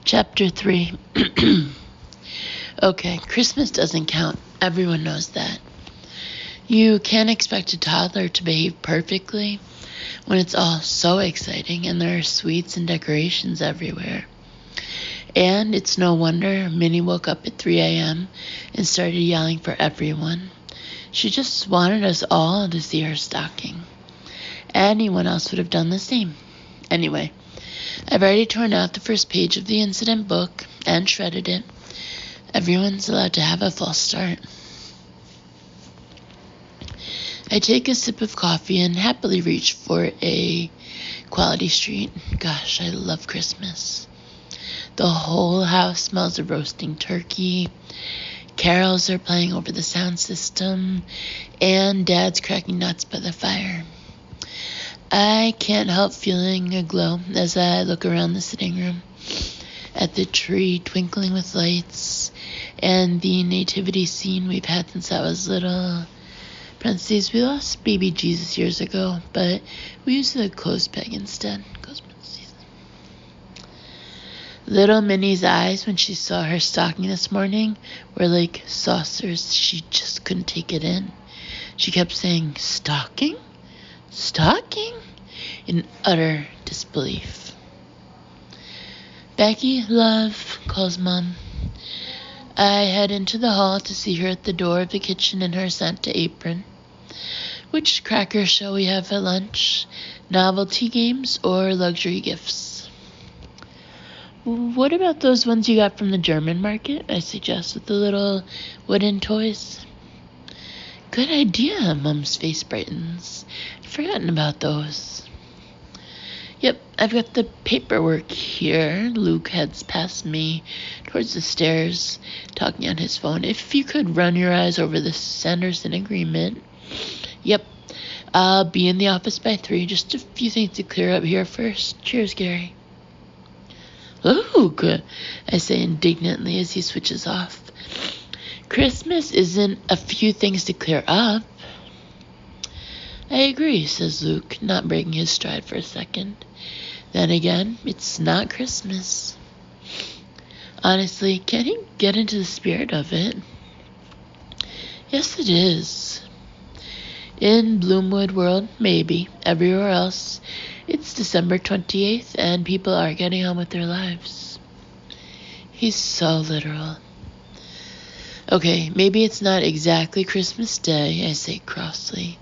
Chapter 3. Okay, Christmas doesn't count. Everyone knows that. You can't expect a toddler to behave perfectly when it's all so exciting and there are sweets and decorations everywhere. And it's no wonder Minnie woke up at 3 a.m. and started yelling for everyone. She just wanted us all to see her stocking. Anyone else would have done the same. Anyway, I've already torn out the first page of the incident book and shredded it. Everyone's allowed to have a false start. I take a sip of coffee and happily reach for a Quality Street. Gosh, I love Christmas. The whole house smells of roasting turkey. Carols are playing over the sound system, and Dad's cracking nuts by the fire. I can't help feeling a glow as I look around the sitting room at the tree twinkling with lights and the nativity scene we've had since I was little. Parentheses, we lost baby Jesus years ago, but we used the clothes peg instead. Close parentheses. Little Minnie's eyes when she saw her stocking this morning were like saucers. She just couldn't take it in. She kept saying, "Stocking? Stocking?" in utter disbelief. "Becky, love," calls Mom. I head into the hall to see her at the door of the kitchen in her Santa apron. Which cracker shall we have at lunch? Novelty games or luxury gifts? What about those ones you got from the German market? I suggest, with the little wooden toys. Good idea, Mom's face brightens. I'd forgotten about those. Yep, I've got the paperwork here. Luke heads past me towards the stairs, talking on his phone. If you could run your eyes over the Sanderson agreement. Yep, I'll be in the office by 3. Just a few things to clear up here first. Cheers, Gary. Luke, I say indignantly as he switches off. Christmas isn't a few things to clear up. I agree, says Luke, not breaking his stride for a second. Then again, it's not Christmas. Honestly, can't he get into the spirit of it? Yes, it is. In Bloomwood World, maybe. Everywhere else, it's December 28th, and people are getting on with their lives. He's so literal. Okay, maybe it's not exactly Christmas Day, I say crossly,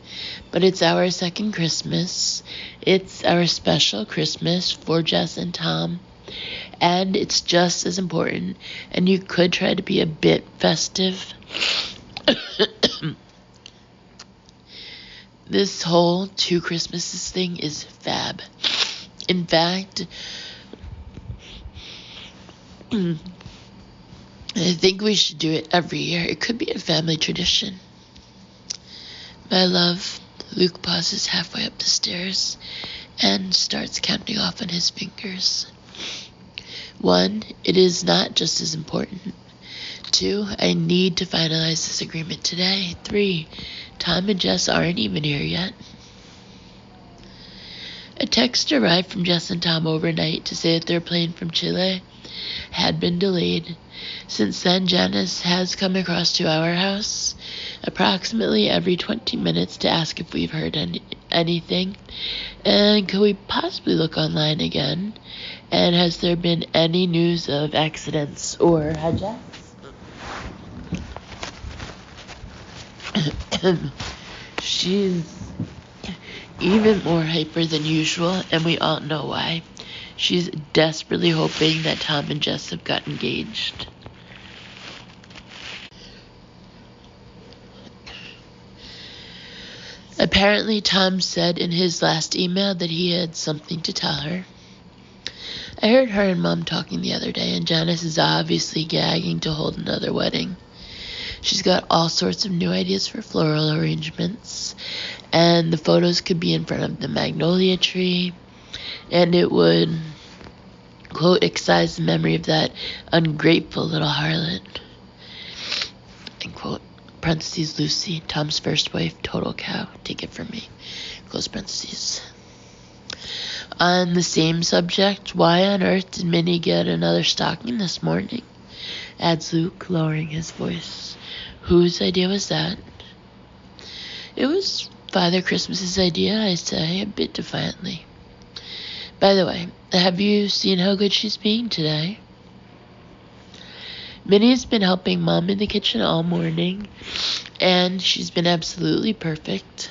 but it's our second Christmas. It's our special Christmas for Jess and Tom, and it's just as important, and you could try to be a bit festive. This whole 2 Christmases thing is fab. In fact, I think we should do it every year. It could be a family tradition. My love, Luke pauses halfway up the stairs and starts counting off on his fingers. 1, it is not just as important. 2, I need to finalize this agreement today. 3, Tom and Jess aren't even here yet. A text arrived from Jess and Tom overnight to say that their plane from Chile had been delayed. Since then, Janice has come across to our house approximately every 20 minutes to ask if we've heard anything, and could we possibly look online again, and has there been any news of accidents or hijacks? She's even more hyper than usual, and we all know why. She's desperately hoping that Tom and Jess have got engaged. Apparently, Tom said in his last email that he had something to tell her. I heard her and Mom talking the other day, and Janice is obviously gagging to hold another wedding. She's got all sorts of new ideas for floral arrangements, and the photos could be in front of the magnolia tree, and it would, quote, excise the memory of that ungrateful little harlot, end quote. Parentheses, Lucy, Tom's first wife, total cow, take it from me, close parentheses. On the same subject, why on earth did Minnie get another stocking this morning? Adds Luke, lowering his voice. Whose idea was that? It was Father Christmas's idea, I say, a bit defiantly. By the way, have you seen how good she's being today? Minnie's been helping Mom in the kitchen all morning, and she's been absolutely perfect.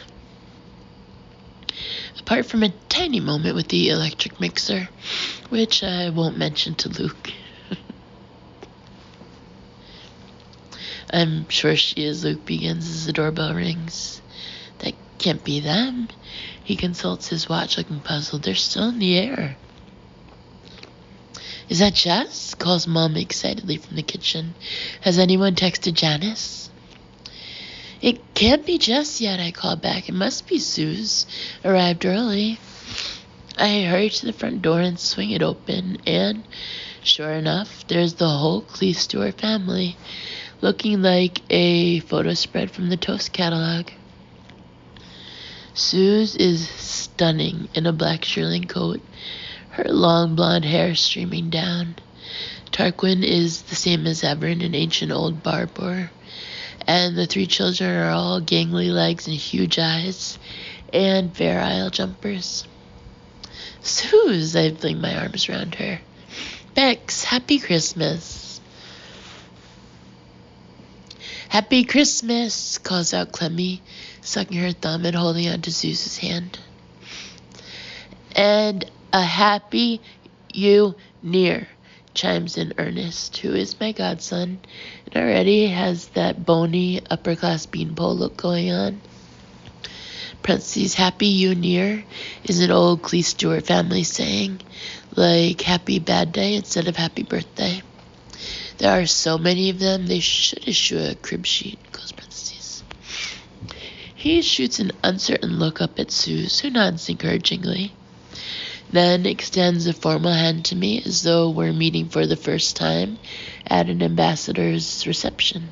Apart from a tiny moment with the electric mixer, which I won't mention to Luke. I'm sure she is, Luke begins as the doorbell rings. That can't be them. He consults his watch looking puzzled. They're still in the air. Is that Jess? Calls Mom excitedly from the kitchen. Has anyone texted Janice? It can't be Jess yet, I call back. It must be Suze. Arrived early. I hurry to the front door and swing it open, and sure enough, there's the whole Cleese Stewart family, looking like a photo spread from the Toast catalog. Suze is stunning in a black shearling coat, her long blonde hair streaming down. Tarquin is the same as ever in an ancient old barber, and the three children are all gangly legs and huge eyes, and fair isle jumpers. Suze, I fling my arms around her. Bex, happy Christmas. Happy Christmas, calls out Clemmy, sucking her thumb and holding onto Suze's hand. And a happy New-Year, chimes in Ernest, who is my godson, and already has that bony upper-class beanpole look going on. Parentheses, happy New-Year is an old Cleese Stewart family saying, like happy bad day instead of happy birthday. There are so many of them, they should issue a crib sheet, close parentheses. He shoots an uncertain look up at Suze, who nods encouragingly, then extends a formal hand to me as though we're meeting for the first time at an ambassador's reception.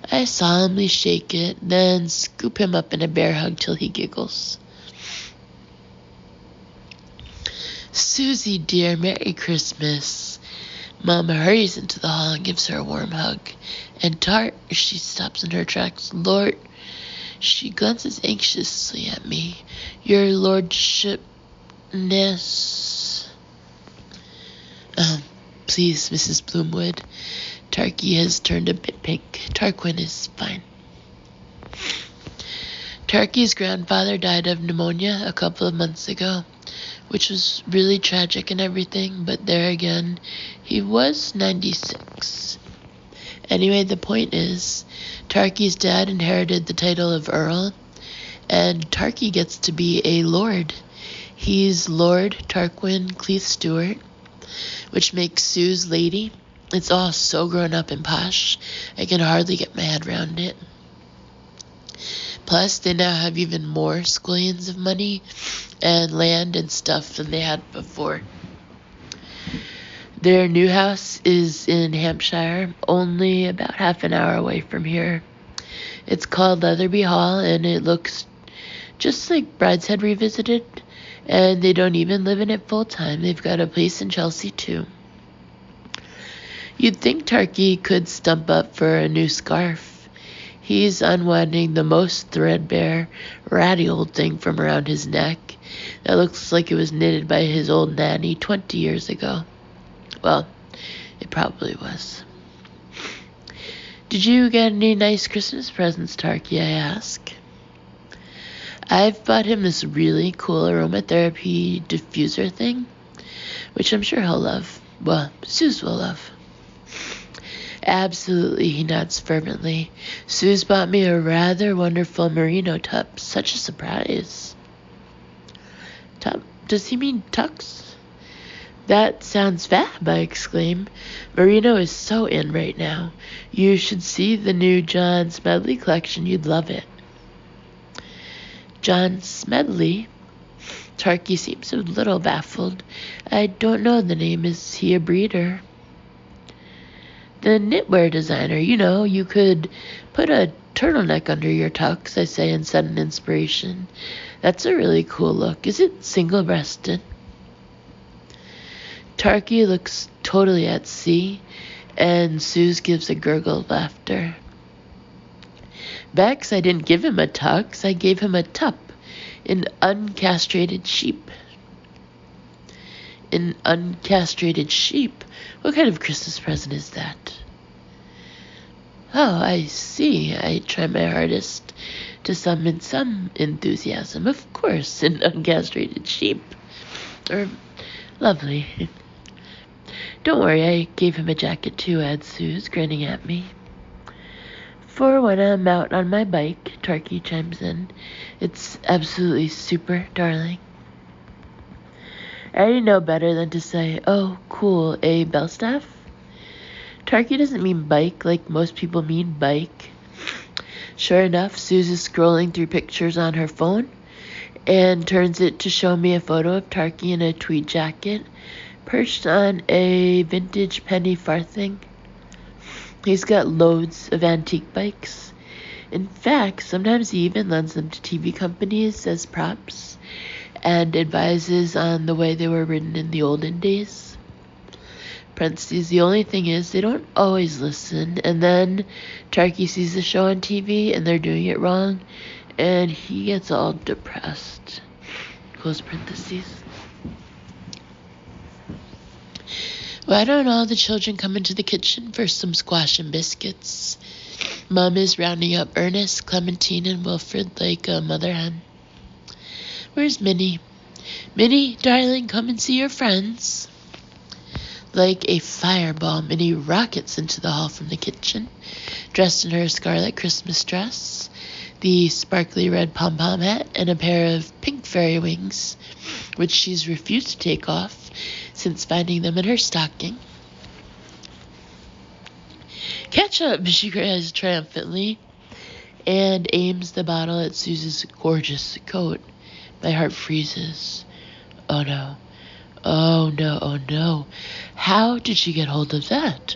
I solemnly shake it, then scoop him up in a bear hug till he giggles. Susie, dear, Merry Christmas. Mama hurries into the hall and gives her a warm hug. And Tart, she stops in her tracks. Lord, she glances anxiously at me. Your lordshipness. Please, Mrs. Bloomwood. Tarky has turned a bit pink. Tarquin is fine. Tarky's grandfather died of pneumonia a couple of months ago, which was really tragic and everything, but there again, he was 96. Anyway, the point is, Tarky's dad inherited the title of Earl, and Tarky gets to be a lord. He's Lord Tarquin Cleese Stewart, which makes Suze lady. It's all so grown up and posh, I can hardly get my head around it. Plus, they now have even more squillions of money and land and stuff than they had before. Their new house is in Hampshire, only about half an hour away from here. It's called Leatherby Hall, and it looks just like Brideshead Revisited, and they don't even live in it full time. They've got a place in Chelsea, too. You'd think Tarky could stump up for a new scarf. He's unwinding the most threadbare, ratty old thing from around his neck that looks like it was knitted by his old nanny 20 years ago. Well, it probably was. Did you get any nice Christmas presents, Tarky, I ask? I've bought him this really cool aromatherapy diffuser thing, which I'm sure he'll love. Well, Suze will love. Absolutely, he nods fervently. Suze bought me a rather wonderful merino tub. Such a surprise. Tub? Does he mean tux? That sounds fab, I exclaim. Merino is so in right now. You should see the new John Smedley collection. You'd love it. John Smedley? Tarky seems a little baffled. I don't know the name. Is he a breeder? The knitwear designer, you know, you could put a turtleneck under your tux, I say in sudden inspiration. That's a really cool look. Is it single-breasted? Tarky looks totally at sea, and Suze gives a gurgle of laughter. Bex, I didn't give him a tux. I gave him a tup, an uncastrated sheep. An uncastrated sheep? What kind of Christmas present is that? Oh, I see. I try my hardest to summon some enthusiasm. Of course, an uncastrated sheep. Lovely. Don't worry, I gave him a jacket too, adds Suze, grinning at me. For when I'm out on my bike, Tarky chimes in. It's absolutely super, darling. I already know better than to say, oh, cool, a Belstaff? Tarky doesn't mean bike like most people mean bike. Sure enough, Suze is scrolling through pictures on her phone and turns it to show me a photo of Tarky in a tweed jacket perched on a vintage penny farthing. He's got loads of antique bikes. In fact, sometimes he even lends them to TV companies as props and advises on the way they were ridden in the olden days. Parentheses, the only thing is they don't always listen, and then Tarky sees the show on TV and they're doing it wrong, and he gets all depressed. Close parentheses. Why don't all the children come into the kitchen for some squash and biscuits? Mom is rounding up Ernest, Clementine, and Wilfred like a mother hen. Where's Minnie? Minnie, darling, come and see your friends. Like a fireball, Minnie rockets into the hall from the kitchen, dressed in her scarlet Christmas dress, the sparkly red pom-pom hat, and a pair of pink fairy wings, which she's refused to take off since finding them in her stocking. Ketchup, she cries triumphantly, and aims the bottle at Suze's gorgeous coat. My heart freezes. Oh no. Oh no, oh no. How did she get hold of that?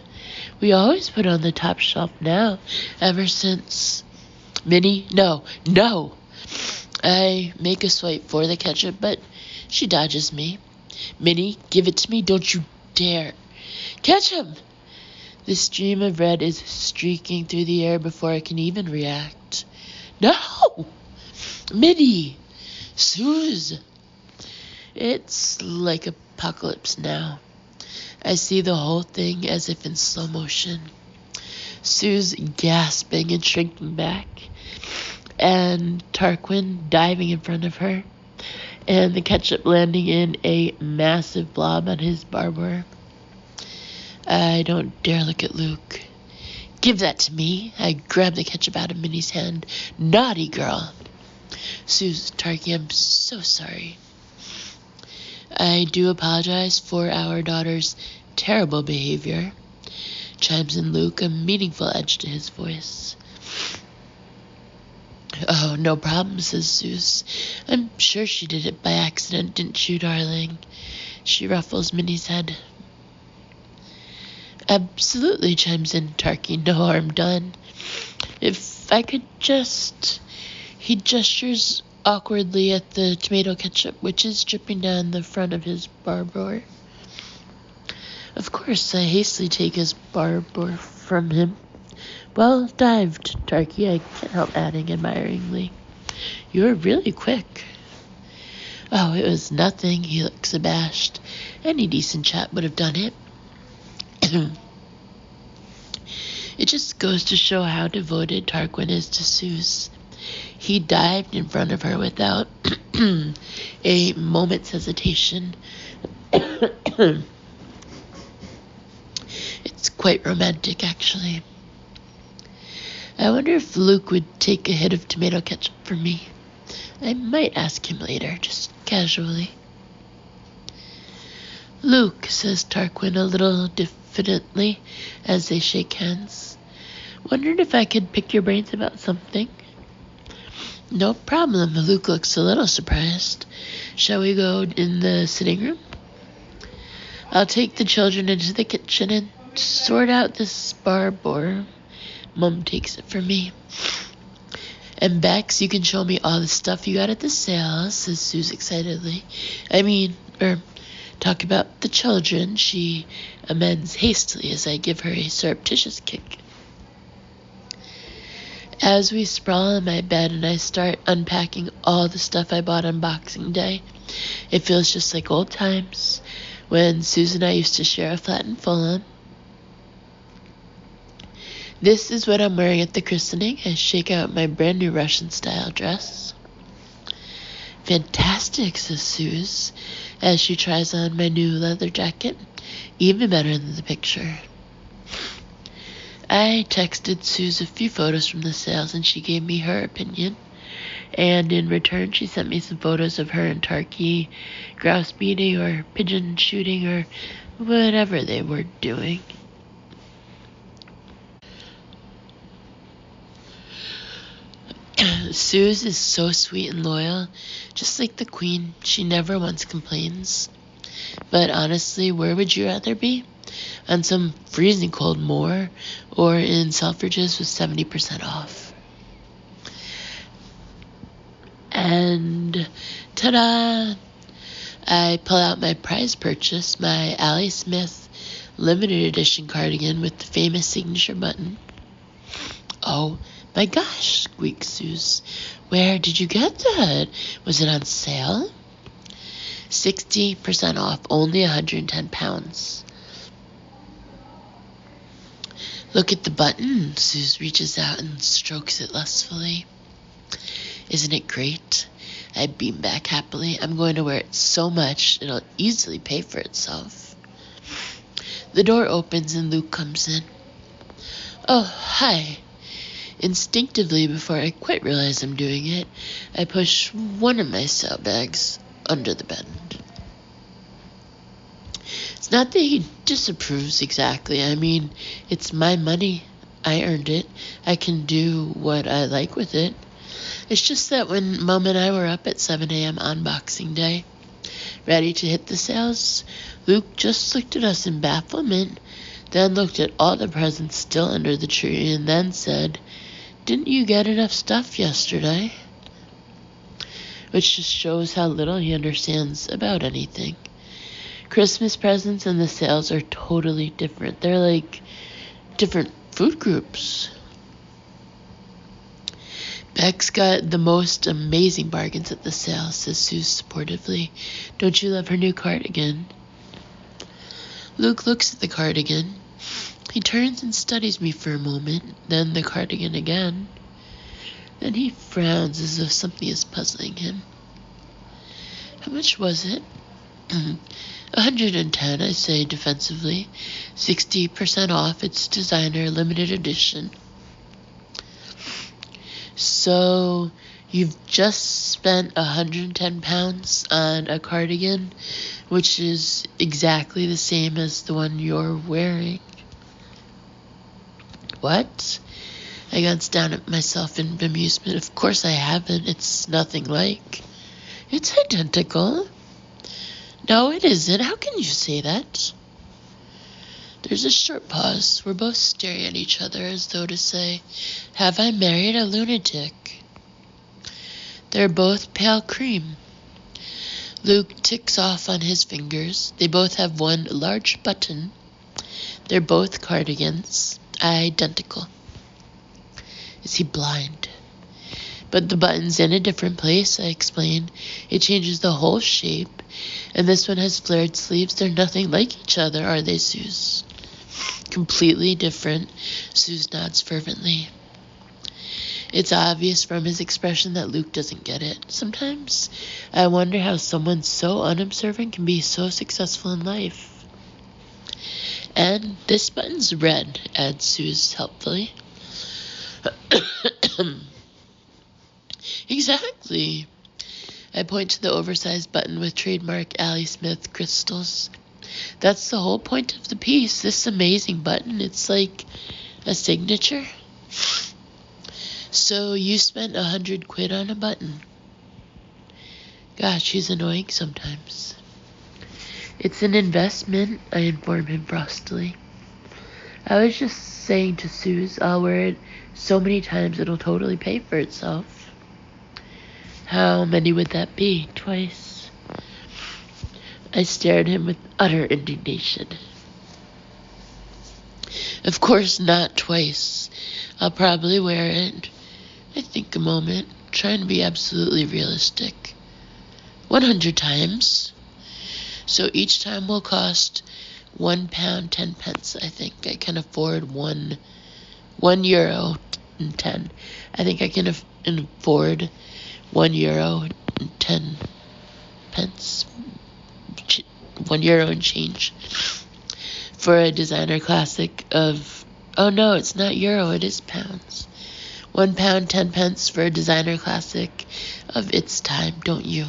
We always put it on the top shelf now, ever since... Minnie, no. I make a swipe for the ketchup, but she dodges me. Minnie, give it to me, don't you dare. Ketchup! The stream of red is streaking through the air before I can even react. No! Minnie! Suze! It's like apocalypse now. I see the whole thing as if in slow motion. Suze gasping and shrinking back, and Tarquin diving in front of her, and the ketchup landing in a massive blob on his barber. I don't dare look at Luke. Give that to me. I grab the ketchup out of Minnie's hand. Naughty girl. Suze, Tarky, I'm so sorry. I do apologize for our daughter's terrible behavior, chimes in Luke, a meaningful edge to his voice. Oh, no problem, says Suze. I'm sure she did it by accident, didn't you, darling? She ruffles Minnie's head. Absolutely, chimes in Tarky, no harm done. If I could just... He gestures awkwardly at the tomato ketchup, which is dripping down the front of his barber. Of course, I hastily take his barber from him. Well dived, Tarky, I can't help adding admiringly. You were really quick. Oh, it was nothing, he looks abashed. Any decent chap would have done it. It just goes to show how devoted Tarquin is to Suze. He dived in front of her without a moment's hesitation. It's quite romantic, actually. I wonder if Luke would take a hit of tomato ketchup for me. I might ask him later, just casually. Luke, says Tarquin a little diffidently as they shake hands. Wondered if I could pick your brains about something. No problem. Luke looks a little surprised. Shall we go in the sitting room? I'll take the children into the kitchen and sort out this barbour. Mum takes it from me. And Bex, you can show me all the stuff you got at the sale, says Suze excitedly. Talk about the children, she amends hastily as I give her a surreptitious kick. As we sprawl in my bed and I start unpacking all the stuff I bought on Boxing Day, it feels just like old times when Suze and I used to share a flat in Fulham. This is what I'm wearing at the christening. I shake out my brand new Russian-style dress. Fantastic, says Suze, as she tries on my new leather jacket. Even better than the picture. I texted Suze a few photos from the sales and she gave me her opinion. And in return, she sent me some photos of her and Tarky grouse beating or pigeon shooting or whatever they were doing. Suze is so sweet and loyal, just like the queen. She never once complains. But honestly, where would you rather be? On some freezing cold moor or in Selfridges with 70% off? And ta-da! I pull out my prize purchase, my Ali Smith limited edition cardigan with the famous signature button. Oh my gosh, squeaks Suze. Where did you get that? Was it on sale? 60% off, only 110 pounds. Look at the button. Suze reaches out and strokes it lustfully. Isn't it great? I beam back happily. I'm going to wear it so much it'll easily pay for itself. The door opens and Luke comes in. Oh, hi. Instinctively, before I quite realize I'm doing it, I push one of my saddlebags under the bed. It's not that he disapproves exactly. I mean, it's my money. I earned it. I can do what I like with it. It's just that when Mom and I were up at 7 a.m. on Boxing Day, ready to hit the sales, Luke just looked at us in bafflement, then looked at all the presents still under the tree, and then said, "Didn't you get enough stuff yesterday?" Which just shows how little he understands about anything. Christmas presents and the sales are totally different. They're like different food groups. Bex got the most amazing bargains at the sale, says Suze supportively. Don't you love her new cardigan? Luke looks at the cardigan. He turns and studies me for a moment, then the cardigan again. Then he frowns as if something is puzzling him. How much was it? 110, I say defensively. 60% off. It's designer limited edition. So you've just spent 110 pounds on a cardigan, which is exactly the same as the one you're wearing. What? I glance down at myself in bemusement. Of course I haven't. It's nothing like. It's identical. No, it isn't. How can you say that? There's a short pause. We're both staring at each other as though to say, have I married a lunatic? They're both pale cream. Luke ticks off on his fingers. They both have one large button. They're both cardigans. Identical. Is he blind? But the button's in a different place, I explain. It changes the whole shape. And this one has flared sleeves. They're nothing like each other, are they, Suze? Completely different. Suze nods fervently. It's obvious from his expression that Luke doesn't get it. Sometimes I wonder how someone so unobservant can be so successful in life. And this button's red, adds Suze helpfully. Exactly. I point to the oversized button with trademark Ali Smith crystals. That's the whole point of the piece. This amazing button. It's like a signature. So you spent 100 quid on a button. Gosh, he's annoying sometimes. It's an investment, I inform him frostily. I was just saying to Suze, I'll wear it so many times it'll totally pay for itself. How many would that be? Twice. I stared at him with utter indignation. Of course not twice. I'll probably wear it. I think a moment, trying to be absolutely realistic. 100 times. So each time will cost £1 10 pence. I think I can afford €1 and 10. I think I can afford €1 and 10 pence. €1 and change for a designer classic of, oh no, it's not euro, it is pounds. £1 10 pence for a designer classic of its time, don't you?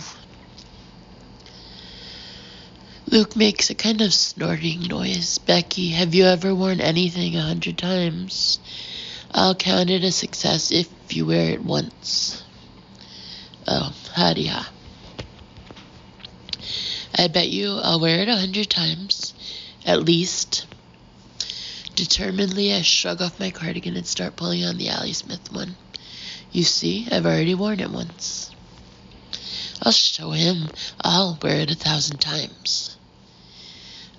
Luke makes a kind of snorting noise. Becky, have you ever worn anything 100 times? I'll count it a success if you wear it once. Oh, howdy ha. I bet you I'll wear it 100 times, at least. Determinedly, I shrug off my cardigan and start pulling on the Allie Smith one. You see, I've already worn it once. I'll show him. I'll wear it 1,000 times.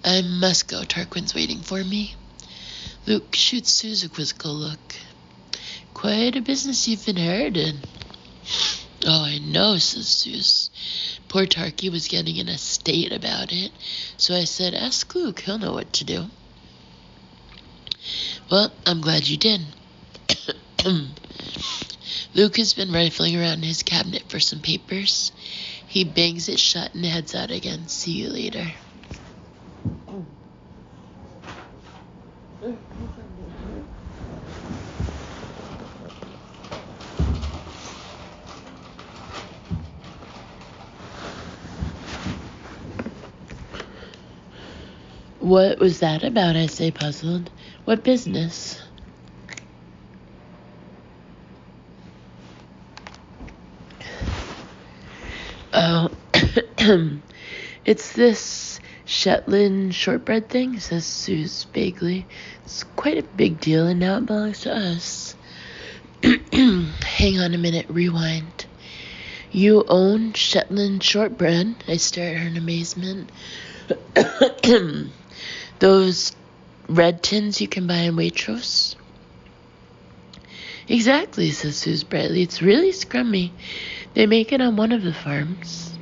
I must go. Tarquin's waiting for me. Luke shoots Suze a quizzical look. Quite a business you've inherited. Oh, I know, says Suze. Poor Tarky was getting in a state about it, so I said, ask Luke, he'll know what to do. Well, I'm glad you did. Luke has been rifling around his cabinet for some papers. He bangs it shut and heads out again. See you later. What was that about? I say, puzzled. What business? Oh, it's this Shetland shortbread thing, says Suze vaguely. It's quite a big deal, and now it belongs to us. Hang on a minute, rewind. You own Shetland shortbread? I stare at her in amazement. Those red tins you can buy in Waitrose? Exactly, says Suze brightly. It's really scrummy. They make it on one of the farms.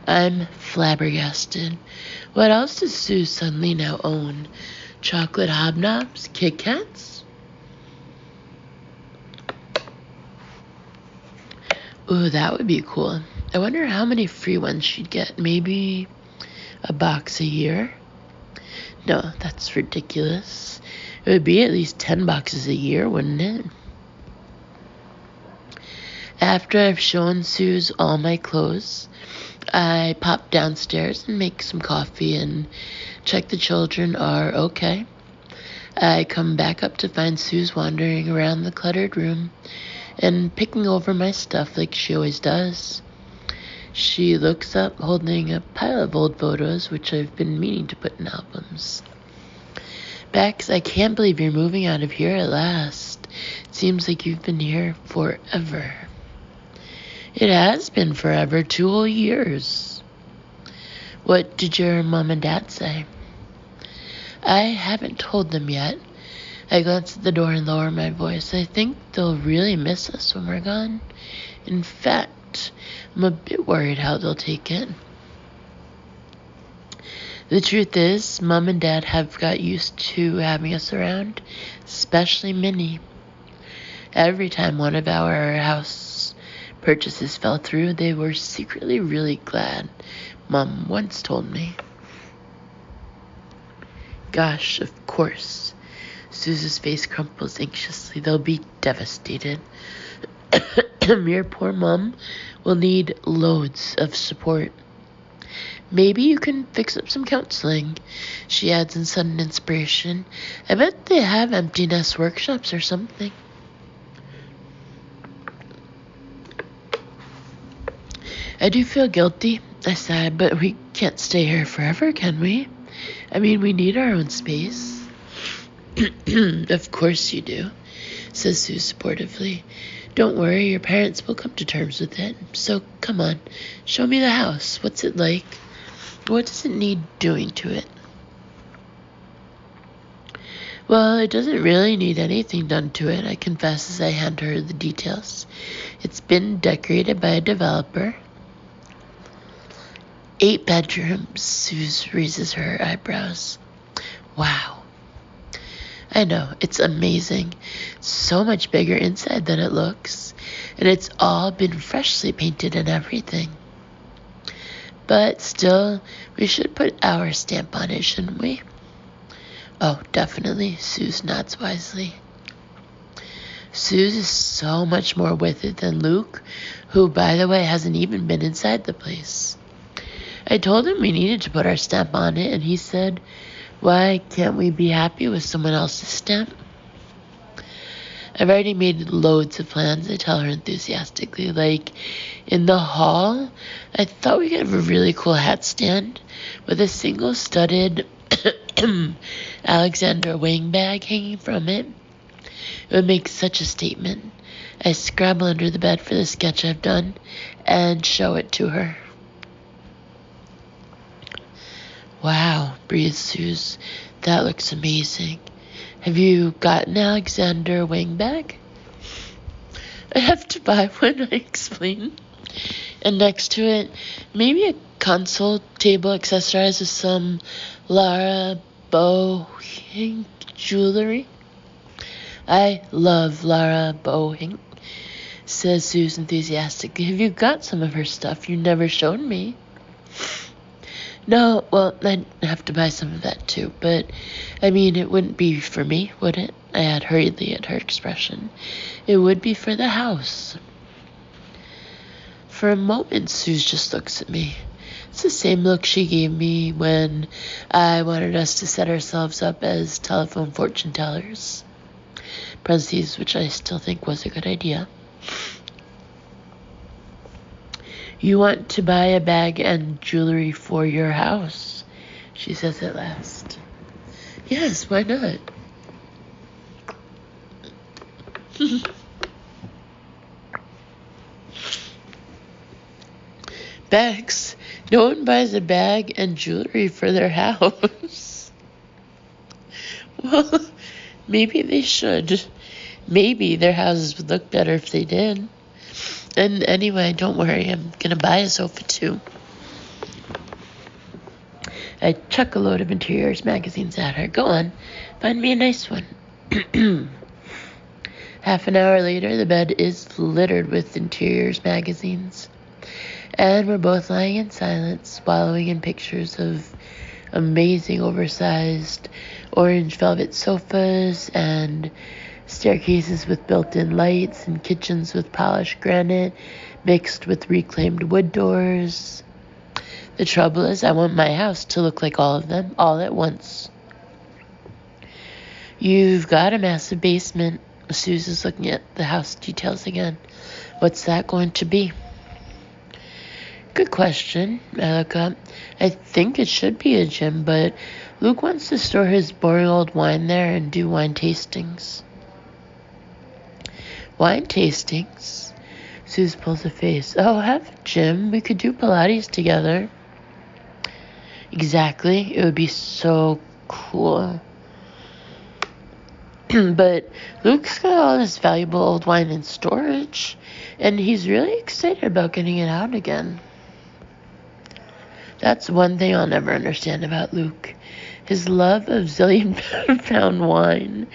I'm flabbergasted. What else does Suze suddenly now own? Chocolate hobnobs? Kit Kats? Ooh, that would be cool. I wonder how many free ones she'd get. Maybe a box a year? No, that's ridiculous. It would be at least 10 boxes a year, wouldn't it? After I've shown Suze all my clothes, I pop downstairs and make some coffee and check the children are okay. I come back up to find Suze wandering around the cluttered room and picking over my stuff like she always does. She looks up, holding a pile of old photos, which I've been meaning to put in albums. Bex, I can't believe you're moving out of here at last. It seems like you've been here forever. It has been forever, 2 whole years. What did your mom and dad say? I haven't told them yet. I glance at the door and lower my voice. I think they'll really miss us when we're gone. In fact, I'm a bit worried how they'll take it. The truth is, Mom and Dad have got used to having us around, especially Minnie. Every time one of our house purchases fell through, they were secretly really glad, Mom once told me. Gosh, of course. Suze's face crumples anxiously. They'll be devastated. Your poor Mom will need loads of support. Maybe you can fix up some counseling, she adds in sudden inspiration. I bet they have empty nest workshops or something. I do feel guilty, I sigh, but we can't stay here forever, can we? I mean, we need our own space. Of course you do, says Sue supportively. Don't worry, your parents will come to terms with it. So come on, show me the house. What's it like? What does it need doing to it? Well, it doesn't really need anything done to it, I confess as I hand her the details. It's been decorated by a developer. 8 bedrooms, Sue raises her eyebrows. Wow. I know, it's amazing. So much bigger inside than it looks. And it's all been freshly painted and everything. But still, we should put our stamp on it, shouldn't we? Oh, definitely, Sue nods wisely. Sue is so much more with it than Luke, who, by the way, hasn't even been inside the place. I told him we needed to put our stamp on it, and he said, why can't we be happy with someone else's stamp? I've already made loads of plans, I tell her enthusiastically. Like, in the hall, I thought we could have a really cool hat stand with a single studded Alexander Wang bag hanging from it. It would make such a statement. I scrabble under the bed for the sketch I've done and show it to her. Wow, breathes Suze. That looks amazing. Have you got an Alexander Wang bag? I have to buy one, I explain. And next to it, maybe a console table accessorized with some Lara Bohink jewelry. I love Lara Bohink, says Suze enthusiastically. Have you got some of her stuff? You never showed me. No, well, I'd have to buy some of that too, but, I mean, it wouldn't be for me, would it? I add hurriedly at her expression. It would be for the house. For a moment, Suze just looks at me. It's the same look she gave me when I wanted us to set ourselves up as telephone fortune tellers. Parentheses, which I still think was a good idea. You want to buy a bag and jewelry for your house, she says at last. Yes, why not? Bags? No one buys a bag and jewelry for their house. Well, maybe they should. Maybe their houses would look better if they did. And anyway, don't worry, I'm going to buy a sofa too. I chuck a load of interiors magazines at her. Go on, find me a nice one. Half an hour later, the bed is littered with interiors magazines. And we're both lying in silence, swallowing in pictures of amazing oversized orange velvet sofas and staircases with built-in lights and kitchens with polished granite mixed with reclaimed wood doors. The trouble is, I want my house to look like all of them, all at once. You've got a massive basement. Susan's looking at the house details again. What's that going to be? Good question. I look up. I think it should be a gym, but Luke wants to store his boring old wine there and do wine tastings. Wine tastings? Suze pulls a face. Oh, have a gym. We could do Pilates together. Exactly. It would be so cool. But Luke's got all this valuable old wine in storage, and he's really excited about getting it out again. That's one thing I'll never understand about Luke. His love of zillion-pound wine,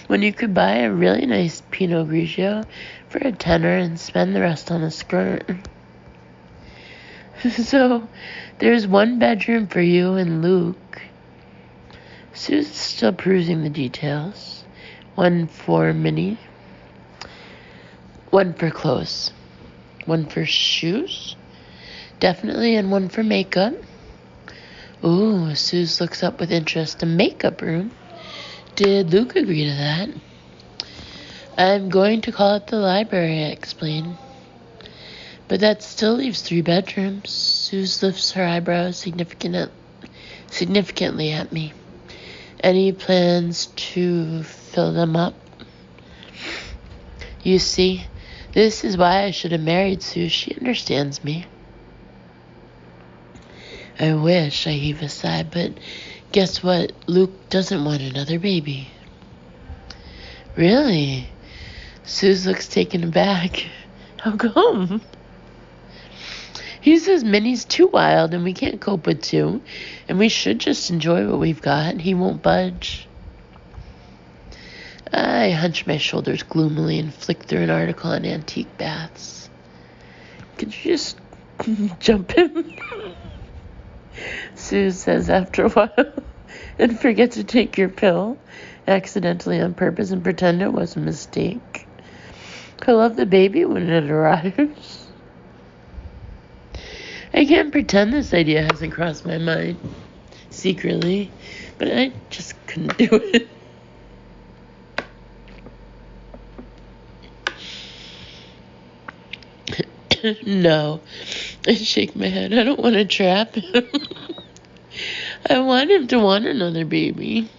when you could buy a really nice Pinot Grigio for a tenner and spend the rest on a skirt. So, there's one bedroom for you and Luke. Sue's still perusing the details. One for Minnie. One for clothes. One for shoes. Definitely, and one for makeup. Ooh, Suze looks up with interest. A makeup room? Did Luke agree to that? I'm going to call it the library, I explain. But that still leaves 3 bedrooms. Suze lifts her eyebrows significantly at me. Any plans to fill them up? You see, this is why I should have married Sue. She understands me. I wish, I heave a sigh, but guess what? Luke doesn't want another baby. Really? Suze looks taken aback. How come? He says Minnie's too wild and we can't cope with two, and we should just enjoy what we've got. He won't budge. I hunch my shoulders gloomily and flick through an article on antique baths. Could you just jump him? Sue says after a while, and forget to take your pill accidentally on purpose and pretend it was a mistake. He'll love the baby when it arrives. I can't pretend this idea hasn't crossed my mind secretly, but I just couldn't do it. No, I shake my head. I don't want to trap him. I want him to want another baby.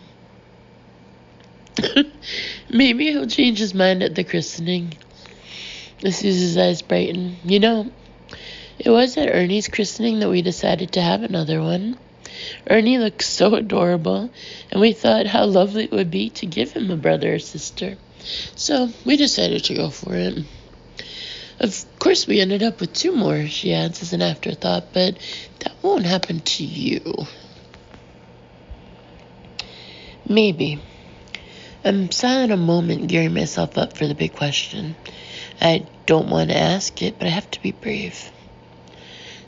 Maybe he'll change his mind at the christening. Suze's eyes brighten. You know, it was at Ernie's christening that we decided to have another one. Ernie looks so adorable, and we thought how lovely it would be to give him a brother or sister. So we decided to go for it. Of course, we ended up with 2 more, she adds as an afterthought, but that won't happen to you. Maybe. I'm silent a moment, gearing myself up for the big question. I don't want to ask it, but I have to be brave.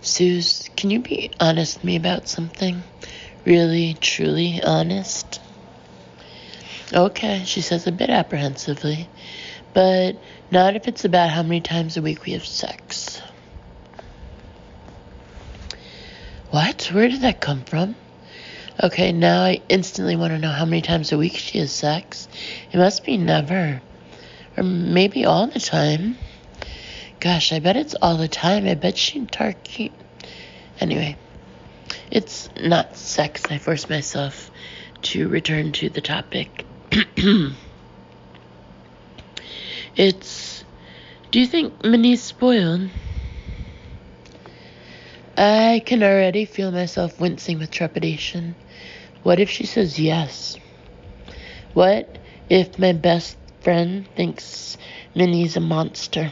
Suze, can you be honest with me about something? Really, truly honest? Okay, she says a bit apprehensively, but not if it's about how many times a week we have sex. What? Where did that come from? Okay, now I instantly want to know how many times a week she has sex. It must be never. Or maybe all the time. Gosh, I bet it's all the time. I bet she'd Tarky. Anyway, it's not sex. I force myself to return to the topic. Do you think Minnie's spoiled? I can already feel myself wincing with trepidation. What if she says yes? What if my best friend thinks Minnie's a monster?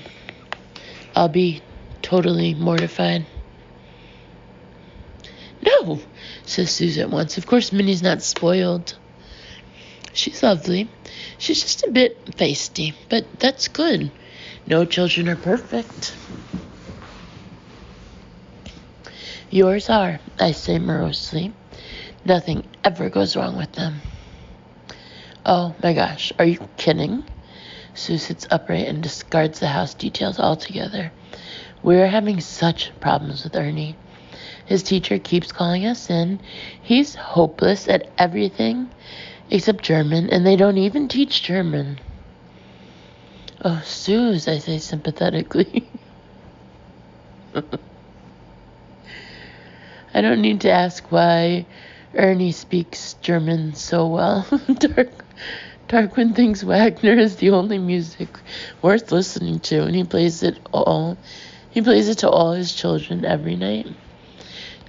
I'll be totally mortified. No, says Suze at once. Of course Minnie's not spoiled. She's lovely. She's just a bit feisty, but that's good. No children are perfect. Yours are, I say morosely. Nothing ever goes wrong with them. Oh my gosh, are you kidding? Sue sits upright and discards the house details altogether. We're having such problems with Ernie. His teacher keeps calling us in. He's hopeless at everything except German, and they don't even teach German. Oh, Suze, I say sympathetically. I don't need to ask why Ernie speaks German so well. Tarquin thinks Wagner is the only music worth listening to, and he plays it to all his children every night.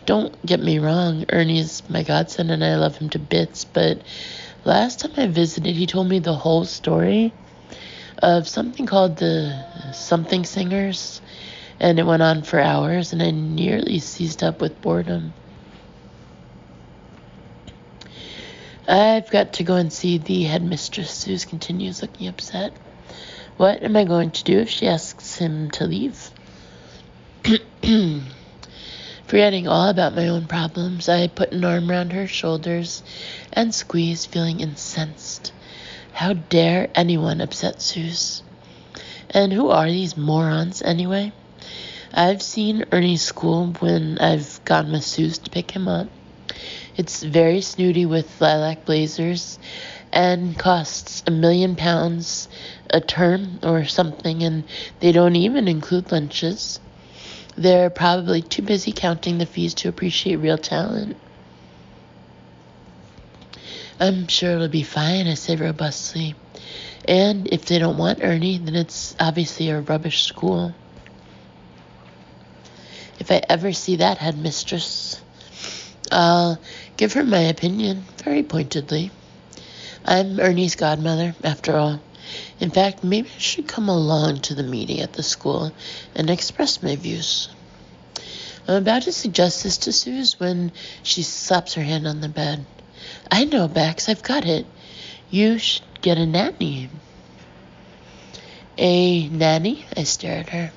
Don't get me wrong, Ernie's my godson and I love him to bits, but last time I visited, he told me the whole story of something called the Something Singers, and it went on for hours, and I nearly seized up with boredom. I've got to go and see the headmistress, Suze continues, looking upset. What am I going to do if she asks him to leave? Forgetting all about my own problems, I put an arm around her shoulders and squeeze, feeling incensed. How dare anyone upset Suze? And who are these morons, anyway? I've seen Ernie's school when I've gone with Suze to pick him up. It's very snooty with lilac blazers and costs £1 million a term or something, and they don't even include lunches. They're probably too busy counting the fees to appreciate real talent. I'm sure it'll be fine, I say robustly. And if they don't want Ernie, then it's obviously a rubbish school. If I ever see that headmistress, I'll give her my opinion very pointedly. I'm Ernie's godmother, after all. In fact, maybe I should come along to the meeting at the school and express my views. I'm about to suggest this to Suze when she slaps her hand on the bed. I know, Bex, I've got it. You should get a nanny. A nanny? I stare at her.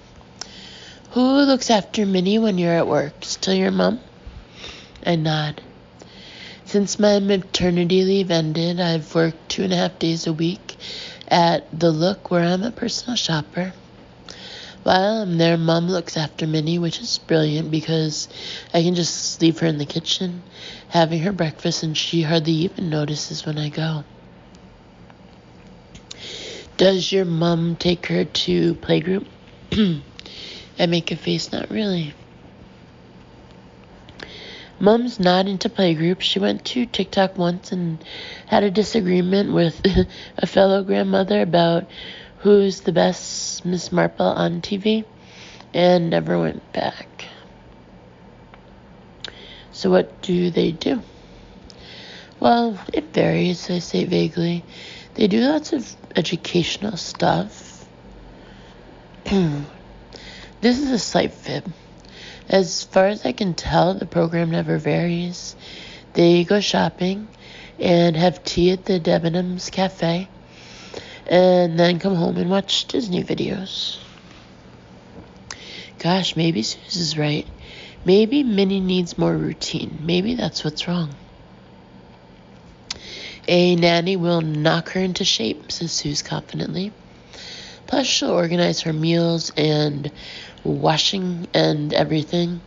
Who looks after Minnie when you're at work? Still your mom? I nod. Since my maternity leave ended, I've worked 2.5 days a week at The Look, where I'm a personal shopper. While I'm there, Mom looks after Minnie, which is brilliant because I can just leave her in the kitchen, having her breakfast, and she hardly even notices when I go. Does your mom take her to playgroup? I make a face, not really. Mom's not into playgroup. She went to TikTok once and had a disagreement with a fellow grandmother about who's the best Miss Marple on TV and never went back. So what do they do? Well, it varies, I say vaguely. They do lots of educational stuff. This is a slight fib. As far as I can tell, the program never varies. They go shopping and have tea at the Debenhams Cafe and then come home and watch Disney videos. Gosh, maybe Suze is right. Maybe Minnie needs more routine. Maybe that's what's wrong. A nanny will knock her into shape, says Suze confidently. Plus, she'll organize her meals and washing and everything.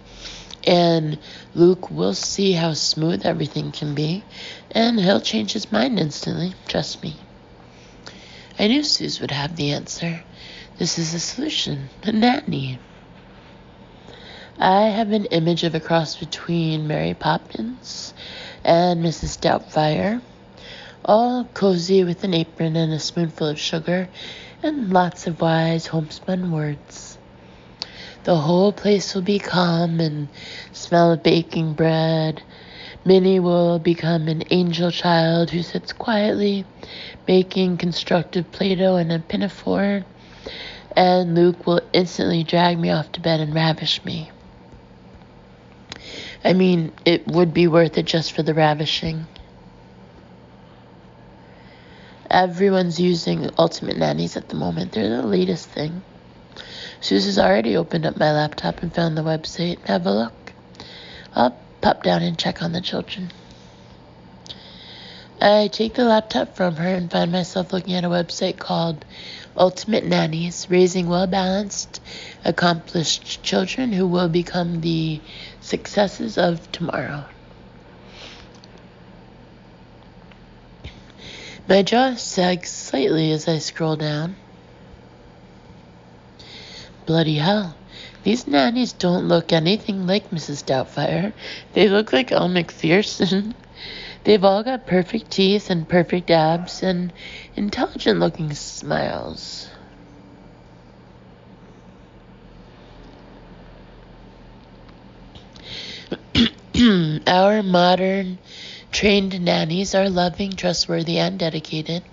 And Luke will see how smooth everything can be, and he'll change his mind instantly. Trust me. I knew Suze would have the answer. This is the solution. A nanny. I have an image of a cross between Mary Poppins and Mrs. Doubtfire, all cozy with an apron and a spoonful of sugar and lots of wise homespun words. The whole place will be calm and smell of baking bread. Minnie will become an angel child who sits quietly, making constructive Play-Doh in a pinafore, and Luke will instantly drag me off to bed and ravish me. I mean, it would be worth it just for the ravishing. Everyone's using Ultimate Nannies at the moment. They're the latest thing. Suze has already opened up my laptop and found the website. Have a look. I'll pop down and check on the children. I take the laptop from her and find myself looking at a website called Ultimate Nannies, raising well-balanced, accomplished children who will become the successes of tomorrow. My jaw sags slightly as I scroll down. Bloody hell. These nannies don't look anything like Mrs. Doubtfire. They look like Elle Macpherson. They've all got perfect teeth and perfect abs and intelligent-looking smiles. Our modern trained nannies are loving, trustworthy, and dedicated.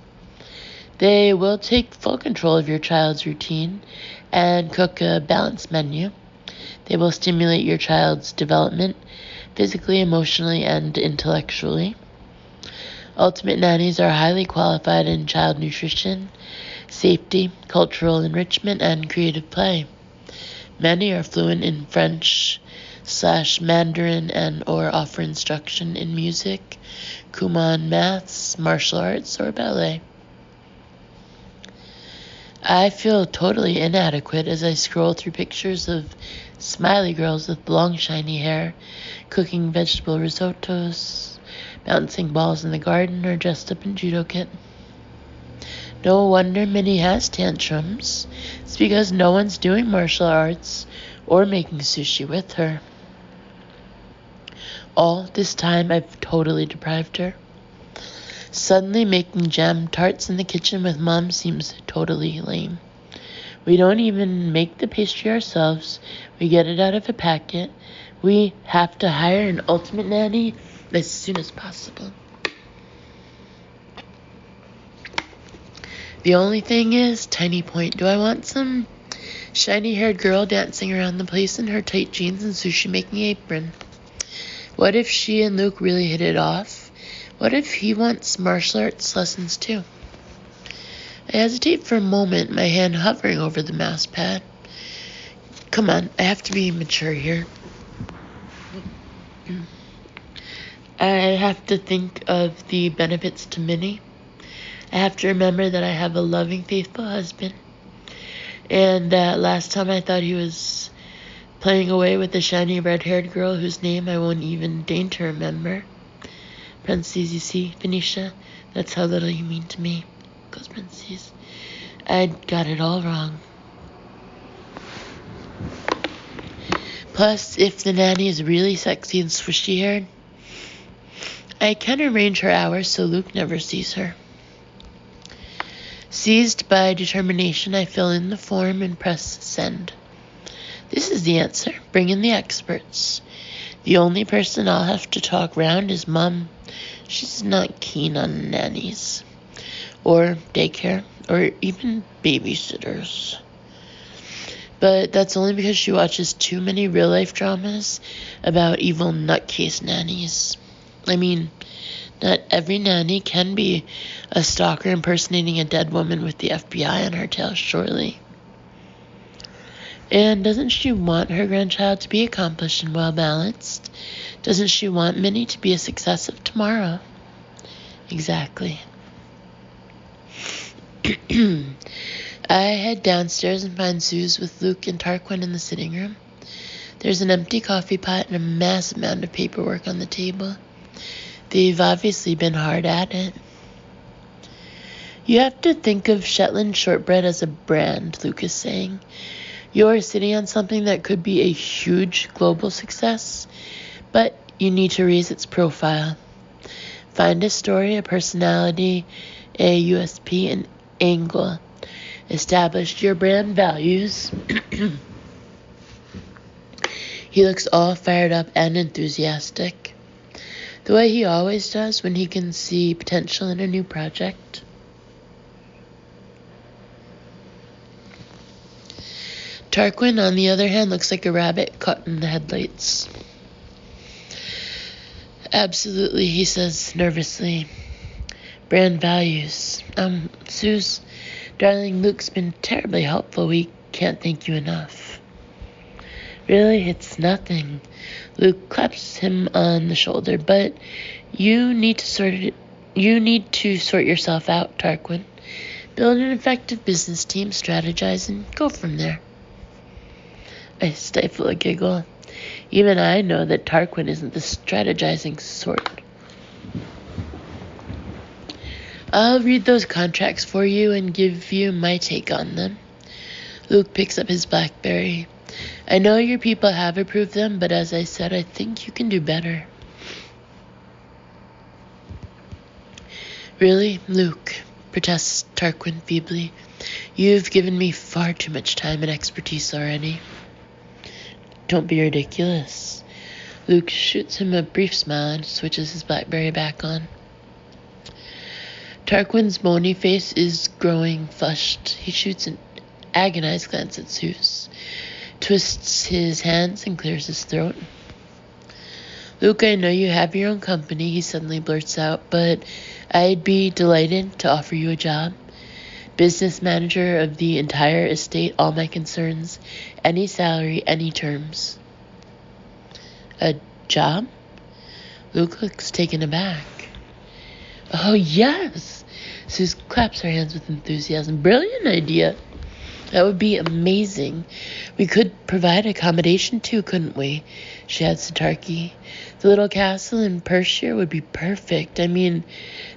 They will take full control of your child's routine and cook a balanced menu. They will stimulate your child's development physically, emotionally, and intellectually. Ultimate nannies are highly qualified in child nutrition, safety, cultural enrichment, and creative play. Many are fluent in French/Mandarin and or offer instruction in music, Kumon maths, martial arts, or ballet. I feel totally inadequate as I scroll through pictures of smiley girls with long shiny hair, cooking vegetable risottos, bouncing balls in the garden, or dressed up in judo kit. No wonder Minnie has tantrums. It's because no one's doing martial arts or making sushi with her. All this time I've totally deprived her. Suddenly making jam tarts in the kitchen with Mom seems totally lame. We don't even make the pastry ourselves. We get it out of a packet. We have to hire an ultimate nanny as soon as possible. The only thing is, tiny point, do I want some shiny-haired girl dancing around the place in her tight jeans and sushi-making apron? What if she and Luke really hit it off? What if he wants martial arts lessons too? I hesitate for a moment, my hand hovering over the mouse pad. Come on, I have to be mature here. I have to think of the benefits to Minnie. I have to remember that I have a loving, faithful husband. And that last time I thought he was playing away with a shiny red-haired girl whose name I won't even deign to remember. Parentheses, you see, Venetia, that's how little you mean to me. Close parentheses. I'd got it all wrong. Plus, if the nanny is really sexy and swishy-haired, I can arrange her hours so Luke never sees her. Seized by determination, I fill in the form and press send. This is the answer. Bring in the experts. The only person I'll have to talk round is Mom. She's not keen on nannies, or daycare, or even babysitters. But that's only because she watches too many real-life dramas about evil nutcase nannies. I mean, not every nanny can be a stalker impersonating a dead woman with the FBI on her tail, surely. And doesn't she want her grandchild to be accomplished and well-balanced? Doesn't she want Minnie to be a success of tomorrow? Exactly. I head downstairs and find Suze with Luke and Tarquin in the sitting room. There's an empty coffee pot and a massive amount of paperwork on the table. They've obviously been hard at it. You have to think of Shetland shortbread as a brand, Luke is saying. You're sitting on something that could be a huge global success, but you need to raise its profile. Find a story, a personality, a USP, an angle. Establish your brand values. He looks all fired up and enthusiastic, the way he always does when he can see potential in a new project. Tarquin, on the other hand, looks like a rabbit caught in the headlights. Absolutely, he says nervously. Brand values. Suze, darling, Luke's been terribly helpful. We can't thank you enough. Really, it's nothing. Luke claps him on the shoulder, but you need to sort yourself out, Tarquin. Build an effective business team, strategize, and go from there. I stifle a giggle. Even I know that Tarquin isn't the strategizing sort. I'll read those contracts for you and give you my take on them. Luke picks up his BlackBerry. I know your people have approved them, but as I said, I think you can do better. Really, Luke, protests Tarquin feebly. You've given me far too much time and expertise already. Don't be ridiculous. Luke shoots him a brief smile and switches his BlackBerry back on. Tarquin's bony face is growing flushed. He shoots an agonized glance at Suze, twists his hands and clears his throat. Luke, I know you have your own company, he suddenly blurts out, but I'd be delighted to offer you a job. Business manager of the entire estate, all my concerns, any salary, any terms. A job? Luke looks taken aback. Oh, yes! Suze claps her hands with enthusiasm. Brilliant idea. That would be amazing. We could provide accommodation too, couldn't we? She adds to Tarky. The little castle in Perthshire would be perfect. I mean,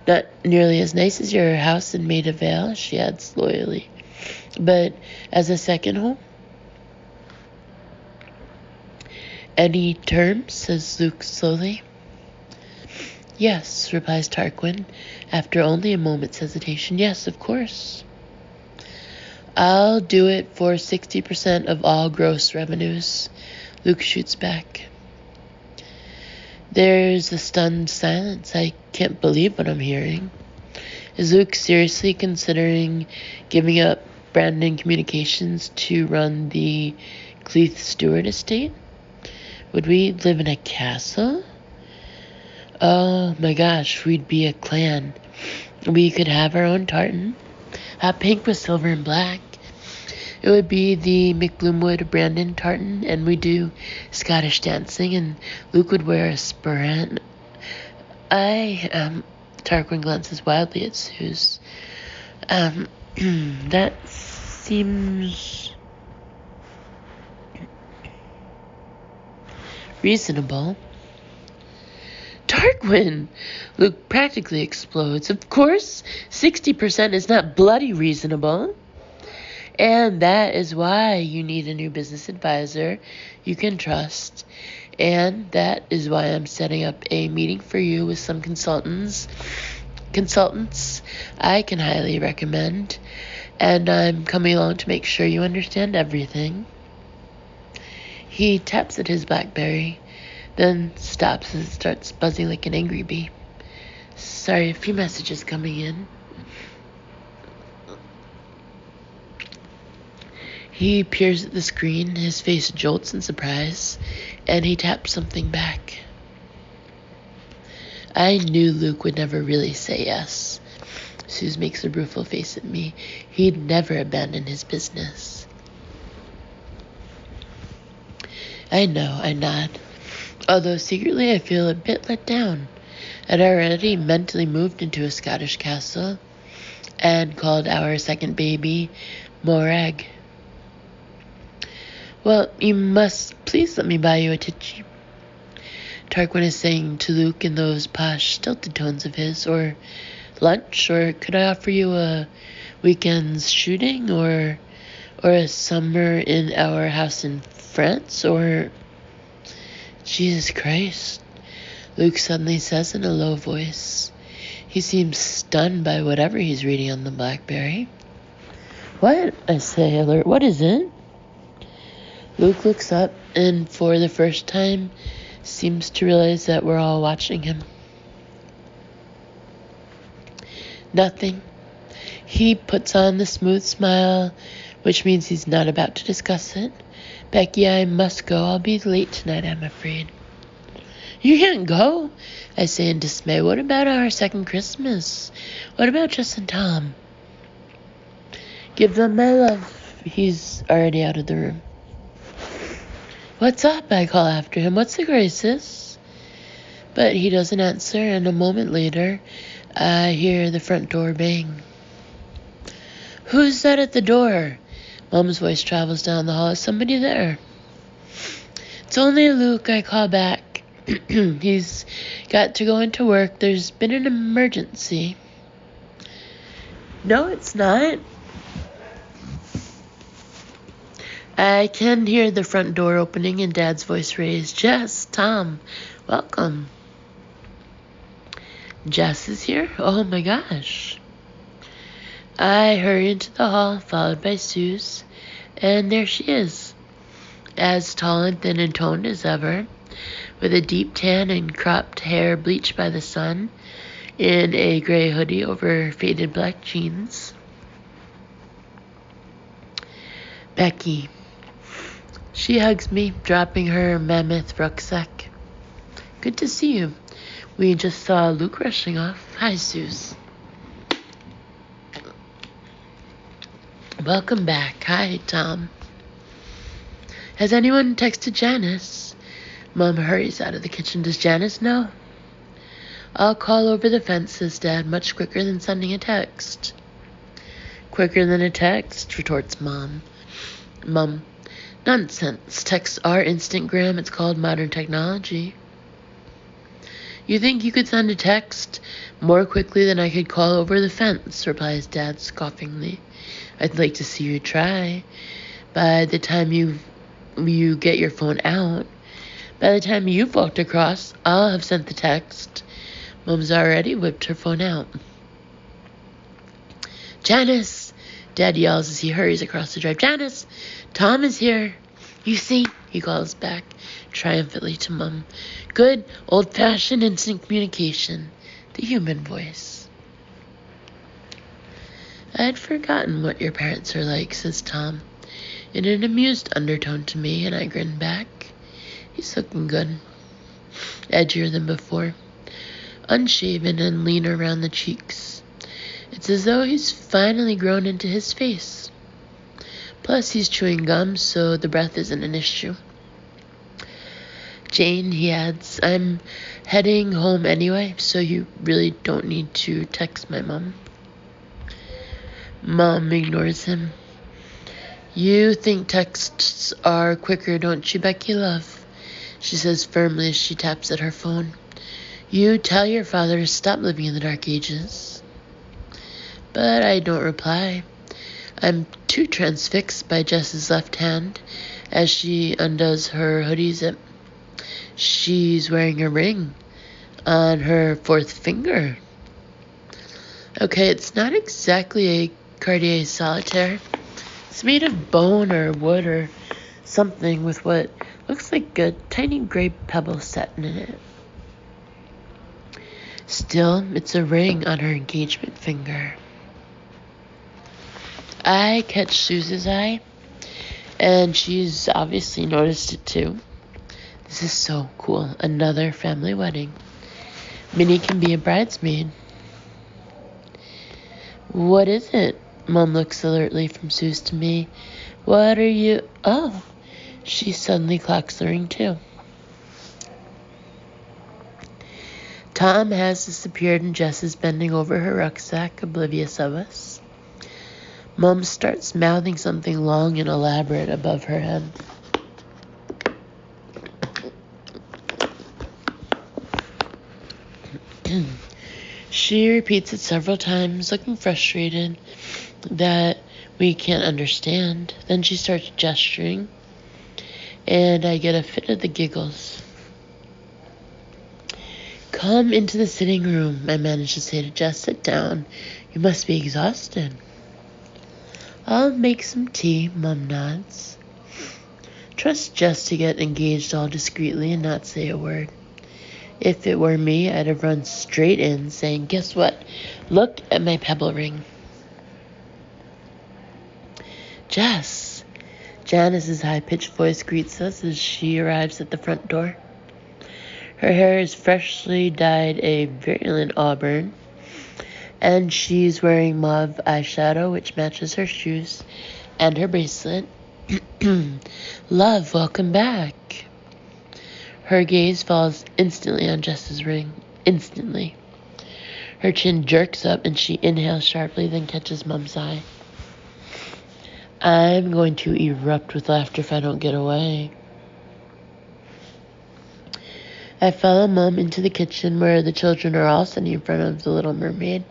not nearly as nice as your house in Maida Vale, she adds loyally. But as a second home? Any terms, says Luke slowly. Yes, replies Tarquin, after only a moment's hesitation. Yes, of course. I'll do it for 60% of all gross revenues, Luke shoots back. There's a stunned silence. I can't believe what I'm hearing. Is Luke seriously considering giving up Brandon Communications to run the Cleith Stewart estate? Would we live in a castle? Oh my gosh, we'd be a clan. We could have our own tartan. Hot pink with silver and black. It would be the McBloomwood Brandon tartan, and we do Scottish dancing, and Luke would wear a spur. Tarquin glances wildly at Suze. That seems reasonable. Tarquin! Luke practically explodes. Of course, 60% is not bloody reasonable. And that is why you need a new business advisor you can trust. And that is why I'm setting up a meeting for you with some consultants I can highly recommend. And I'm coming along to make sure you understand everything. He taps at his BlackBerry, then stops as it starts buzzing like an angry bee. Sorry, a few messages coming in. He peers at the screen, his face jolts in surprise, and he taps something back. I knew Luke would never really say yes. Suze makes a rueful face at me. He'd never abandon his business. I know, I nod. Although secretly I feel a bit let down. I'd already mentally moved into a Scottish castle and called our second baby Morag. Well, you must please let me buy you a titchy, Tarquin is saying to Luke in those posh, stilted tones of his. Or lunch, or could I offer you a weekend's shooting, or a summer in our house in France, or... Jesus Christ, Luke suddenly says in a low voice. He seems stunned by whatever he's reading on the BlackBerry. What? I say, alert. What is it? Luke looks up and for the first time seems to realize that we're all watching him. Nothing. He puts on the smooth smile, which means he's not about to discuss it. Becky, I must go. I'll be late tonight, I'm afraid. You can't go, I say in dismay. What about our second Christmas? What about Jess and Tom? Give them my love. He's already out of the room. What's up? I call after him. What's the crisis? But he doesn't answer, and a moment later, I hear the front door bang. Who's that at the door? Mom's voice travels down the hall. Is somebody there? It's only Luke, I call back. He's got to go into work. There's been an emergency. No, it's not. I can hear the front door opening and Dad's voice raised. Jess, Tom, welcome. Jess is here? Oh my gosh. I hurry into the hall, followed by Suze, and there she is, as tall and thin and toned as ever, with a deep tan and cropped hair bleached by the sun, in a gray hoodie over faded black jeans. Becky. She hugs me, dropping her mammoth rucksack. Good to see you. We just saw Luke rushing off. Hi, Suze. Welcome back. Hi, Tom. Has anyone texted Janice? Mom hurries out of the kitchen. Does Janice know? I'll call over the fence, says Dad, much quicker than sending a text. Quicker than a text, retorts Mom. Mom, nonsense. Texts are Instagram. It's called modern technology. You think you could send a text more quickly than I could call over the fence, replies Dad scoffingly. I'd like to see you try. By the time you get your phone out, by the time you've walked across, I'll have sent the text. Mom's already whipped her phone out. Janice! Dad yells as he hurries across the drive. Janice! Tom is here. You see? He calls back triumphantly to Mom. Good, old-fashioned instant communication. The human voice. I had forgotten what your parents are like, says Tom, in an amused undertone to me, and I grin back. He's looking good. Edgier than before. Unshaven and lean around the cheeks. It's as though he's finally grown into his face. Plus, he's chewing gum, so the breath isn't an issue. Jane, he adds, I'm heading home anyway, so you really don't need to text my mom. Mom ignores him. You think texts are quicker, don't you, Becky, love? She says firmly as she taps at her phone. You tell your father to stop living in the dark ages. But I don't reply. I'm too transfixed by Jess's left hand as she undoes her hoodie zip. She's wearing a ring on her fourth finger. Okay, it's not exactly a Cartier solitaire. It's made of bone or wood or something with what looks like a tiny gray pebble set in it. Still, it's a ring on her engagement finger. I catch Suze's eye, and she's obviously noticed it too. This is so cool. Another family wedding. Minnie can be a bridesmaid. What is it? Mom looks alertly from Suze to me. What are you... Oh, she suddenly clocks the ring too. Tom has disappeared and Jess is bending over her rucksack, oblivious of us. Mom starts mouthing something long and elaborate above her head. She repeats it several times, looking frustrated that we can't understand. Then she starts gesturing, and I get a fit of the giggles. Come into the sitting room, I manage to say to Jess. Sit down. You must be exhausted. I'll make some tea, Mom nods. Trust Jess to get engaged all discreetly and not say a word. If it were me, I'd have run straight in, saying, guess what? Look at my pebble ring. Jess! Janice's high-pitched voice greets us as she arrives at the front door. Her hair is freshly dyed a virulent auburn, and she's wearing mauve eyeshadow, which matches her shoes and her bracelet. Love, welcome back. Her gaze falls instantly on Jess's ring. Instantly. Her chin jerks up and she inhales sharply, then catches Mom's eye. I'm going to erupt with laughter if I don't get away. I follow Mom into the kitchen where the children are all sitting in front of the Little Mermaid.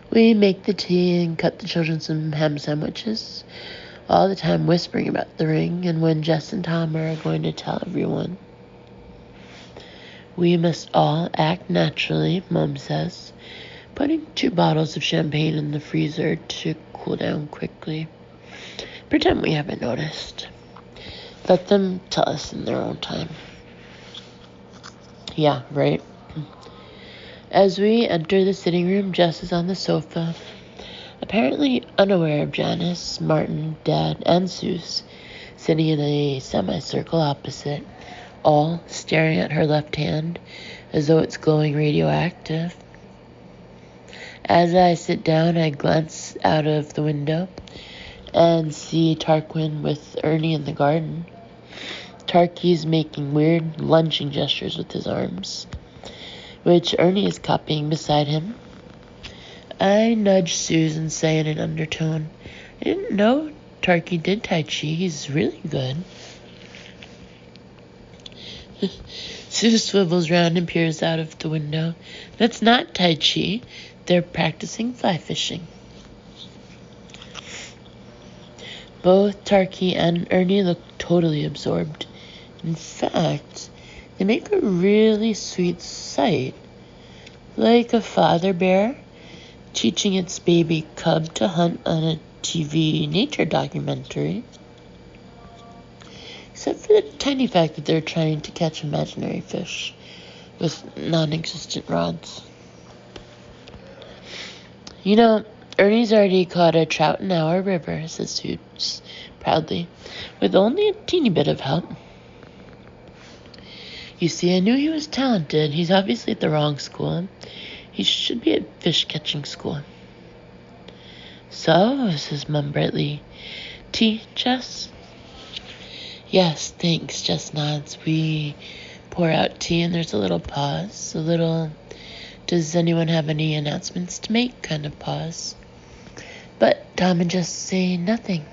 We make the tea and cut the children some ham sandwiches, all the time whispering about the ring and when Jess and Tom are going to tell everyone. We must all act naturally, Mom says, putting 2 bottles of champagne in the freezer to cool down quickly. Pretend we haven't noticed. Let them tell us in their own time. Yeah, right. As we enter the sitting room, Jess is on the sofa, apparently unaware of Janice, Martin, Dad, and Suze, sitting in a semicircle opposite, all staring at her left hand as though it's glowing radioactive. As I sit down, I glance out of the window and see Tarquin with Ernie in the garden. Tarky's making weird lunging gestures with his arms, which Ernie is copying beside him. I nudge Suze and say in an undertone, I didn't know Tarky did Tai Chi. He's really good. Sue swivels round and peers out of the window. That's not Tai Chi. They're practicing fly fishing. Both Tarky and Ernie look totally absorbed. In fact, they make a really sweet sight. Like a father bear teaching its baby cub to hunt on a TV nature documentary. Except for the tiny fact that they're trying to catch imaginary fish with non-existent rods. You know, Ernie's already caught a trout in our river, says Toots proudly, with only a teeny bit of help. You see, I knew he was talented. He's obviously at the wrong school. He should be at fish-catching school. So, says Mum brightly. Tea, Jess? Yes, thanks, Jess nods. We pour out tea and there's a little pause. A little, does anyone have any announcements to make kind of pause. But Tom and Jess say nothing.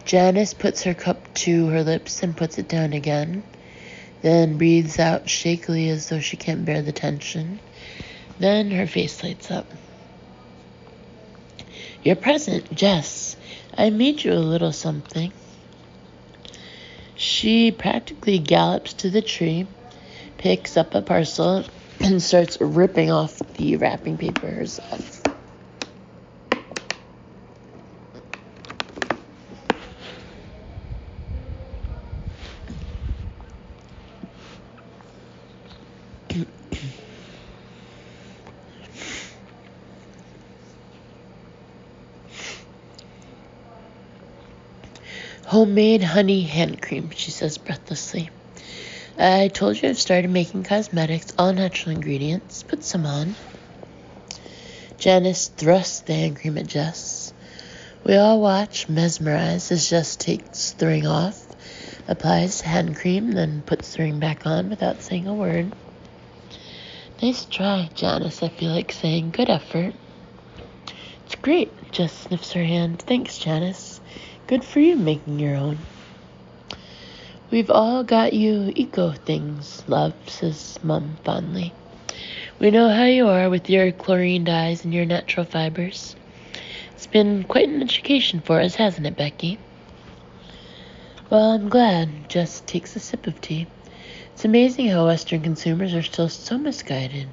Janice puts her cup to her lips and puts it down again. Then breathes out shakily as though she can't bear the tension. Then her face lights up. You're present, Jess. I made you a little something. She practically gallops to the tree, picks up a parcel, and starts ripping off the wrapping paper herself. Homemade honey hand cream, she says breathlessly. I told you I've started making cosmetics, all natural ingredients. Put some on. Janice thrusts the hand cream at Jess. We all watch, mesmerized, as Jess takes the ring off, applies hand cream, then puts the ring back on without saying a word. Nice try, Janice, I feel like saying. Good effort. It's great, Jess sniffs her hand. Thanks, Janice. Good for you making your own. We've all got you eco things, love, says Mum fondly. We know how you are with your chlorine dyes and your natural fibers. It's been quite an education for us, hasn't it, Becky? Well, I'm glad. Jess takes a sip of tea. It's amazing how Western consumers are still so misguided.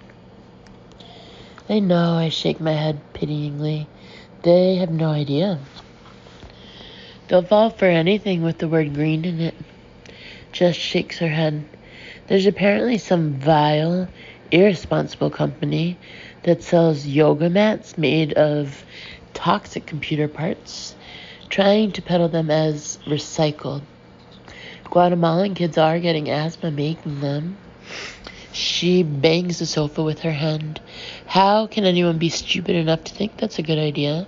I know, I shake my head pityingly. They have no idea. They'll fall for anything with the word green in it. Jess shakes her head. There's apparently some vile, irresponsible company that sells yoga mats made of toxic computer parts, trying to peddle them as recycled. Guatemalan kids are getting asthma making them. She bangs the sofa with her hand. How can anyone be stupid enough to think that's a good idea?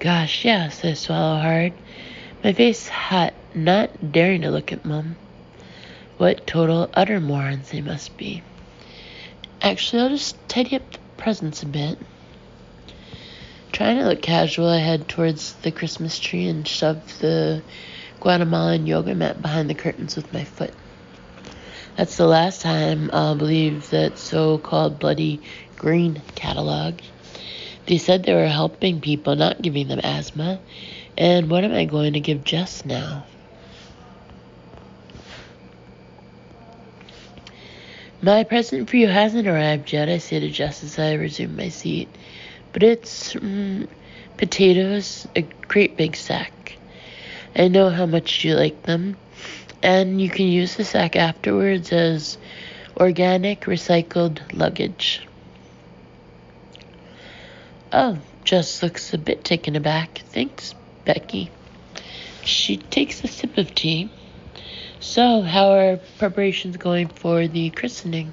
Gosh, yes, I swallow hard. My face hot, not daring to look at Mum. What total, utter morons they must be. Actually, I'll just tidy up the presents a bit. Trying to look casual, I head towards the Christmas tree and shove the Guatemalan yoga mat behind the curtains with my foot. That's the last time I'll believe that so-called bloody green catalog. They said they were helping people, not giving them asthma. And what am I going to give Jess now? My present for you hasn't arrived yet, I say to Jess as I resume my seat. But it's potatoes, a great big sack. I know how much you like them. And you can use the sack afterwards as organic, recycled luggage. Oh, Jess looks a bit taken aback. Thanks, Becky. She takes a sip of tea. So, how are preparations going for the christening?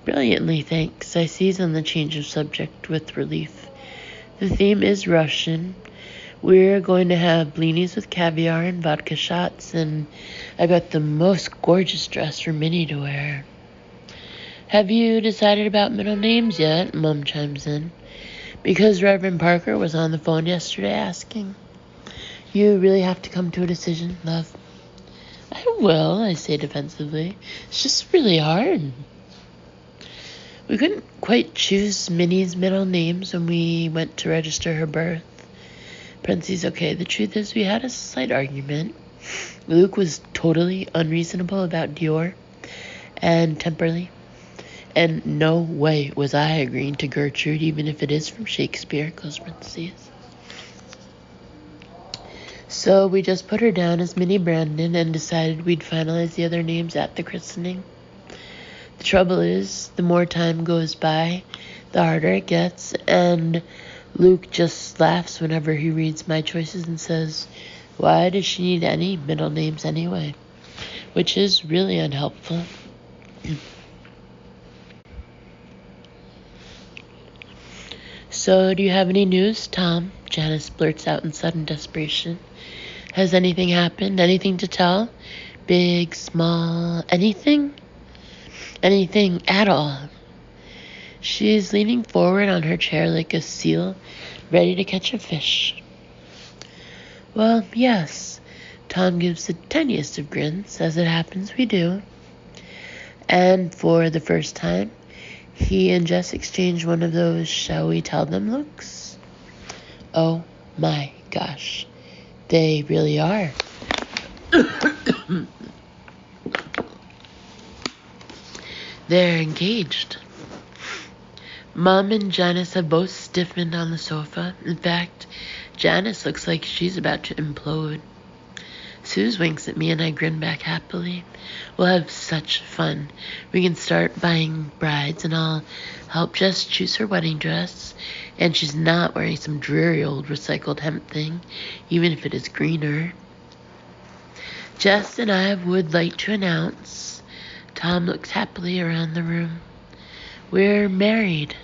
Brilliantly, thanks. I seize on the change of subject with relief. The theme is Russian. We're going to have blinis with caviar and vodka shots, and I got the most gorgeous dress for Minnie to wear. Have you decided about middle names yet? Mum chimes in. Because Reverend Parker was on the phone yesterday asking. You really have to come to a decision, love. I will, I say defensively. It's just really hard. We couldn't quite choose Minnie's middle names when we went to register her birth. Prince's okay. The truth is we had a slight argument. Luke was totally unreasonable about Dior. and Temperley. And no way was I agreeing to Gertrude, even if it is from Shakespeare, close parentheses. So we just put her down as Minnie Brandon and decided we'd finalize the other names at the christening. The trouble is, the more time goes by, the harder it gets, and Luke just laughs whenever he reads my choices and says, why does she need any middle names anyway? Which is really unhelpful. So, do you have any news, Tom? Janice blurts out in sudden desperation. Has anything happened? Anything to tell? Big, small, anything? Anything at all. She is leaning forward on her chair like a seal, ready to catch a fish. Well, yes. Tom gives the tiniest of grins. As it happens, we do. And for the first time, he and Jess exchange one of those, shall we tell them, looks. Oh my gosh. They really are. They're engaged. Mom and Janice have both stiffened on the sofa. In fact, Janice looks like she's about to implode. Suze winks at me and I grin back happily. We'll have such fun. We can start buying brides and I'll help Jess choose her wedding dress. And she's not wearing some dreary old recycled hemp thing, even if it is greener. Jess and I would like to announce, Tom looks happily around the room, we're married.